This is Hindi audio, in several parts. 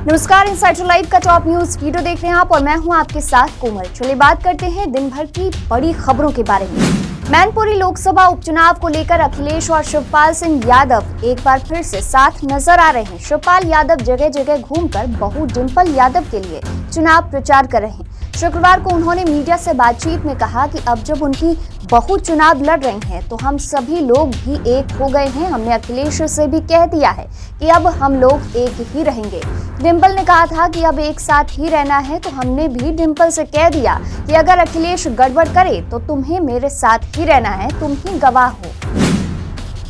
नमस्कार, इनसाइडर लाइव का टॉप न्यूज वीडियो देख रहे हैं आप और मैं हूं आपके साथ कोमल। चलिए बात करते हैं दिन भर की बड़ी खबरों के बारे में। मैनपुरी लोकसभा उपचुनाव को लेकर अखिलेश और शिवपाल सिंह यादव एक बार फिर से साथ नजर आ रहे हैं। शिवपाल यादव जगह जगह घूमकर बहू डिंपल यादव के लिए चुनाव प्रचार कर रहे हैं। शुक्रवार को उन्होंने मीडिया से बातचीत में कहा कि अब जब उनकी बहू चुनाव लड़ रही हैं तो हम सभी लोग भी एक हो गए हैं। हमने अखिलेश से भी कह दिया है कि अब हम लोग एक ही रहेंगे। डिंपल ने कहा था कि अब एक साथ ही रहना है, तो हमने भी डिंपल से कह दिया कि अगर अखिलेश गड़बड़ करे तो तुम्हें मेरे साथ ही रहना है, तुम ही गवाह हो।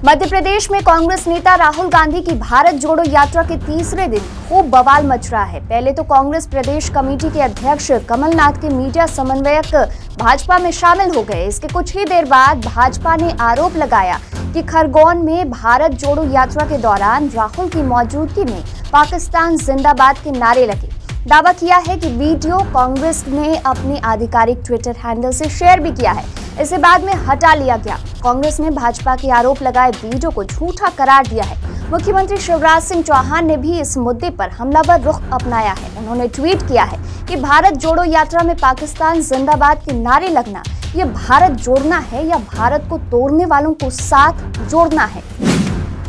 मध्य प्रदेश में कांग्रेस नेता राहुल गांधी की भारत जोड़ो यात्रा के तीसरे दिन खूब बवाल मच रहा है। पहले तो कांग्रेस प्रदेश कमेटी के अध्यक्ष कमलनाथ के मीडिया समन्वयक भाजपा में शामिल हो गए। इसके कुछ ही देर बाद भाजपा ने आरोप लगाया कि खरगोन में भारत जोड़ो यात्रा के दौरान राहुल की मौजूदगी में पाकिस्तान जिंदाबाद के नारे लगे। दावा किया है कि वीडियो कांग्रेस ने अपने आधिकारिक ट्विटर हैंडल से शेयर भी किया है, इसे बाद में हटा लिया गया। कांग्रेस ने भाजपा के आरोप लगाए वीडियो को झूठा करार दिया है। मुख्यमंत्री शिवराज सिंह चौहान ने भी इस मुद्दे पर हमलावर रुख अपनाया है। उन्होंने ट्वीट किया है कि भारत जोड़ो यात्रा में पाकिस्तान जिंदाबाद के नारे लगना, ये भारत जोड़ना है या भारत को तोड़ने वालों को साथ जोड़ना है।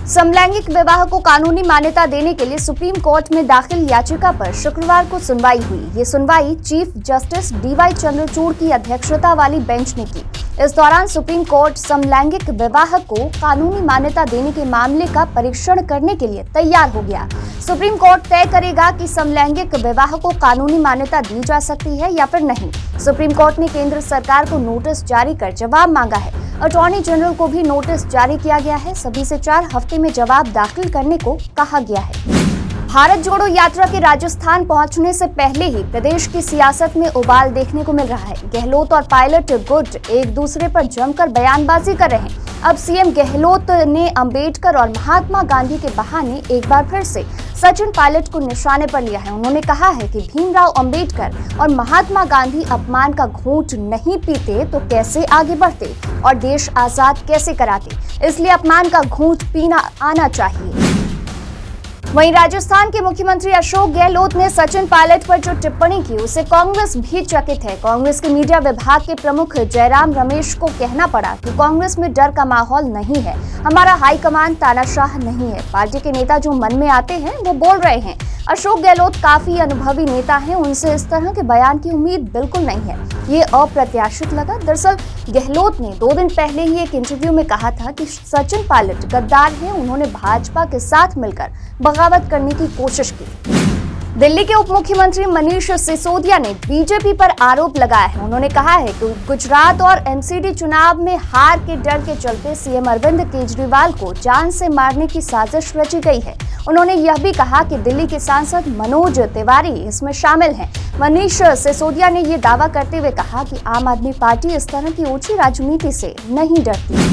समलैंगिक विवाह को कानूनी मान्यता देने के लिए सुप्रीम कोर्ट में दाखिल याचिका पर शुक्रवार को सुनवाई हुई। ये सुनवाई चीफ जस्टिस डीवाई चंद्रचूड़ की अध्यक्षता वाली बेंच ने की। इस दौरान सुप्रीम कोर्ट समलैंगिक विवाह को कानूनी मान्यता देने के मामले का परीक्षण करने के लिए तैयार हो गया। सुप्रीम कोर्ट तय करेगा कि समलैंगिक विवाह को कानूनी मान्यता दी जा सकती है या फिर नहीं। सुप्रीम कोर्ट ने केंद्र सरकार को नोटिस जारी कर जवाब मांगा है। अटॉर्नी जनरल को भी नोटिस जारी किया गया है। सभी से 4 हफ्ते में जवाब दाखिल करने को कहा गया है। भारत जोड़ो यात्रा के राजस्थान पहुंचने से पहले ही प्रदेश की सियासत में उबाल देखने को मिल रहा है। गहलोत और पायलट गुट एक दूसरे पर जमकर बयानबाजी कर रहे हैं। अब सीएम गहलोत ने अंबेडकर और महात्मा गांधी के बहाने एक बार फिर से सचिन पायलट को निशाने पर लिया है। उन्होंने कहा है कि भीमराव अंबेडकर और महात्मा गांधी अपमान का घूंट नहीं पीते तो कैसे आगे बढ़ते और देश आजाद कैसे कराते, इसलिए अपमान का घूंट पीना आना चाहिए। वहीं राजस्थान के मुख्यमंत्री अशोक गहलोत ने सचिन पायलट पर जो टिप्पणी की उसे कांग्रेस भी चकित है। कांग्रेस के मीडिया विभाग के प्रमुख जयराम रमेश को कहना पड़ा कि कांग्रेस में डर का माहौल नहीं है, हमारा हाईकमान तानाशाह नहीं है, पार्टी के नेता जो मन में आते हैं वो बोल रहे हैं। अशोक गहलोत काफी अनुभवी नेता हैं, उनसे इस तरह के बयान की उम्मीद बिल्कुल नहीं है। ये अप्रत्याशित लगा। दरअसल गहलोत ने 2 दिन पहले ही एक इंटरव्यू में कहा था कि सचिन पायलट गद्दार हैं, उन्होंने भाजपा के साथ मिलकर बगावत करने की कोशिश की। दिल्ली के उप मुख्यमंत्री मनीष सिसोदिया ने बीजेपी पर आरोप लगाया है। उन्होंने कहा है कि गुजरात और एमसीडी चुनाव में हार के डर के चलते सीएम अरविंद केजरीवाल को जान से मारने की साजिश रची गई है। उन्होंने यह भी कहा कि दिल्ली के सांसद मनोज तिवारी इसमें शामिल हैं। मनीष सिसोदिया ने यह दावा करते हुए कहा कि आम आदमी पार्टी इस तरह की ऊंची राजनीति से नहीं डरती।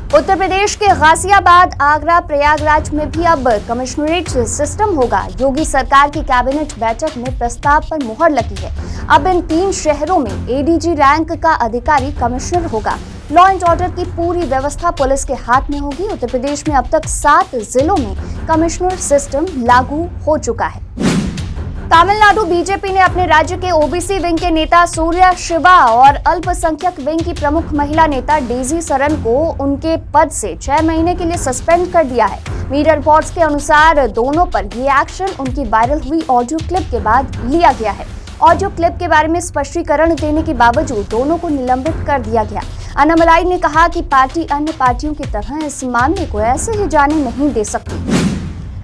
उत्तर प्रदेश के गाजियाबाद, आगरा, प्रयागराज में भी अब कमिश्नरेट सिस्टम होगा। योगी सरकार की कैबिनेट बैठक में प्रस्ताव पर मुहर लगी है। अब इन 3 शहरों में एडीजी रैंक का अधिकारी कमिश्नर होगा। लॉ एंड ऑर्डर की पूरी व्यवस्था पुलिस के हाथ में होगी। उत्तर प्रदेश में अब तक 7 जिलों में कमिश्नर सिस्टम लागू हो चुका है। तमिलनाडु बीजेपी ने अपने राज्य के ओबीसी विंग के नेता सूर्या शिवा और अल्पसंख्यक विंग की प्रमुख महिला नेता डेजी सरन को उनके पद से 6 महीने के लिए सस्पेंड कर दिया है। मीडिया रिपोर्ट्स के अनुसार दोनों पर ये एक्शन उनकी वायरल हुई ऑडियो क्लिप के बाद लिया गया है। ऑडियो क्लिप के बारे में स्पष्टीकरण देने के बावजूद दोनों को निलंबित कर दिया गया। अन्नामलाई ने कहा कि पार्टी अन्य पार्टियों की तरह इस मामले को ऐसे ही जाने नहीं दे सकती।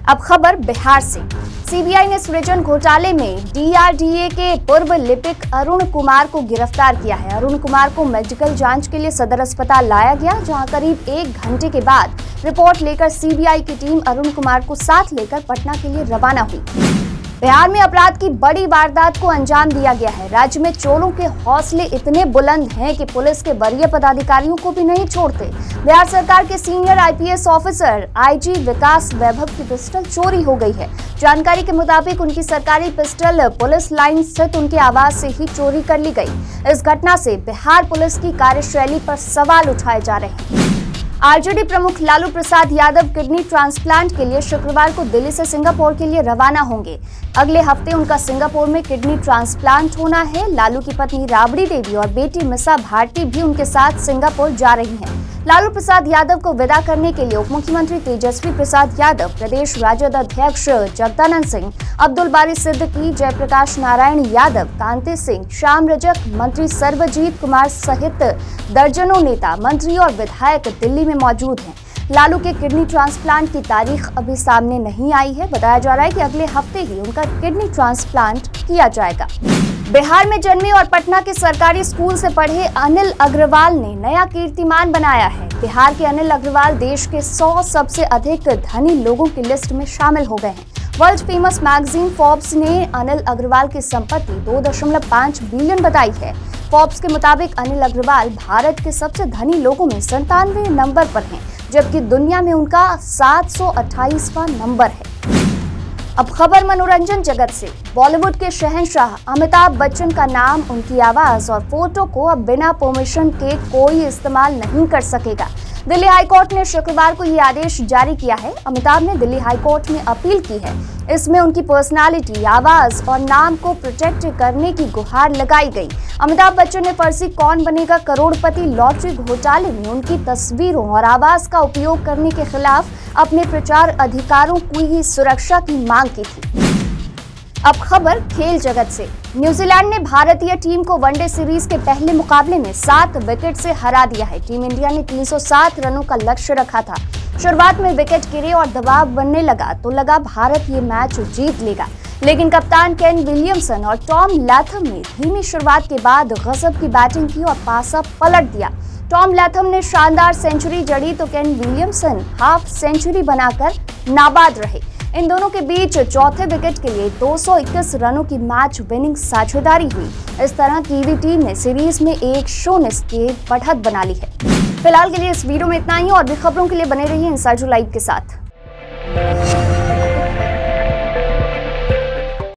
अब खबर बिहार से। सीबीआई ने सृजन घोटाले में डीआरडीए के पूर्व लिपिक अरुण कुमार को गिरफ्तार किया है। अरुण कुमार को मेडिकल जांच के लिए सदर अस्पताल लाया गया, जहां करीब 1 घंटे के बाद रिपोर्ट लेकर सीबीआई की टीम अरुण कुमार को साथ लेकर पटना के लिए रवाना हुई। बिहार में अपराध की बड़ी वारदात को अंजाम दिया गया है। राज्य में चोरों के हौसले इतने बुलंद हैं कि पुलिस के वरीय पदाधिकारियों को भी नहीं छोड़ते। बिहार सरकार के सीनियर आईपीएस ऑफिसर आईजी विकास वैभव की पिस्टल चोरी हो गई है। जानकारी के मुताबिक उनकी सरकारी पिस्टल पुलिस लाइन स्थित उनके आवास से ही चोरी कर ली गई। इस घटना से बिहार पुलिस की कार्यशैली पर सवाल उठाए जा रहे हैं। आरजेडी प्रमुख लालू प्रसाद यादव किडनी ट्रांसप्लांट के लिए शुक्रवार को दिल्ली से सिंगापुर के लिए रवाना होंगे। अगले हफ्ते उनका सिंगापुर में किडनी ट्रांसप्लांट होना है। लालू की पत्नी राबड़ी देवी और बेटी मिसा भारती भी उनके साथ सिंगापुर जा रही हैं। लालू प्रसाद यादव को विदा करने के लिए उप मुख्यमंत्री तेजस्वी प्रसाद यादव, प्रदेश राजद अध्यक्ष जगदानंद सिंह, अब्दुल बारी सिद्दीकी, जयप्रकाश नारायण यादव, कांति सिंह, श्याम रजक, मंत्री सर्वजीत कुमार सहित दर्जनों नेता, मंत्री और विधायक दिल्ली में मौजूद हैं। लालू के किडनी ट्रांसप्लांट की तारीख अभी सामने नहीं आई है। बताया जा रहा है कि अगले हफ्ते ही उनका किडनी ट्रांसप्लांट किया जाएगा। बिहार में जन्मे और पटना के सरकारी स्कूल से पढ़े अनिल अग्रवाल ने नया कीर्तिमान बनाया है। बिहार के अनिल अग्रवाल देश के 100 सबसे अधिक धनी लोगों की लिस्ट में शामिल हो गए हैं। वर्ल्ड फेमस मैगजीन फोर्ब्स ने अनिल अग्रवाल की संपत्ति 2.5 बिलियन बताई है। फोर्ब्स के मुताबिक अनिल अग्रवाल भारत के सबसे धनी लोगों में 97वें नंबर पर हैं, जबकि दुनिया में उनका 728वां नंबर है। अब खबर मनोरंजन जगत से। बॉलीवुड के शहंशाह अमिताभ बच्चन का नाम, उनकी आवाज और फोटो को अब बिना परमिशन के कोई इस्तेमाल नहीं कर सकेगा। दिल्ली हाईकोर्ट ने शुक्रवार को ये आदेश जारी किया है। अमिताभ ने दिल्ली हाईकोर्ट में अपील की है। इसमें उनकी पर्सनालिटी, आवाज और नाम को प्रोटेक्ट करने की गुहार लगाई गई। अमिताभ बच्चन ने फर्जी कौन बनेगा करोड़पति लॉटरी घोटाले में उनकी तस्वीरों और आवाज का उपयोग करने के खिलाफ अपने प्रचार अधिकारों की ही सुरक्षा की मांग की थी। अब खबर खेल जगत से। न्यूजीलैंड ने भारतीय टीम को वनडे सीरीज के पहले मुकाबले में 7 विकेट से हरा दिया है। टीम इंडिया ने 307 रनों का लक्ष्य रखा था। शुरुआत में विकेट गिरे और दबाव बनने लगा तो लगा भारत ये मैच जीत लेगा, लेकिन कप्तान केन विलियमसन और टॉम लैथम ने धीमी शुरुआत के बाद गजब की बैटिंग की और पासा पलट दिया। टॉम लैथम ने शानदार सेंचुरी जड़ी तो केन विलियमसन हाफ सेंचुरी बनाकर नाबाद रहे। इन दोनों के बीच चौथे विकेट के लिए 221 रनों की मैच विनिंग साझेदारी हुई। इस तरह कीवी टीम ने सीरीज में 1-0 की बढ़त बना ली है। फिलहाल के लिए इस वीडियो में इतना ही और भी खबरों के लिए बने रहिए इनसाइडर लाइव के साथ।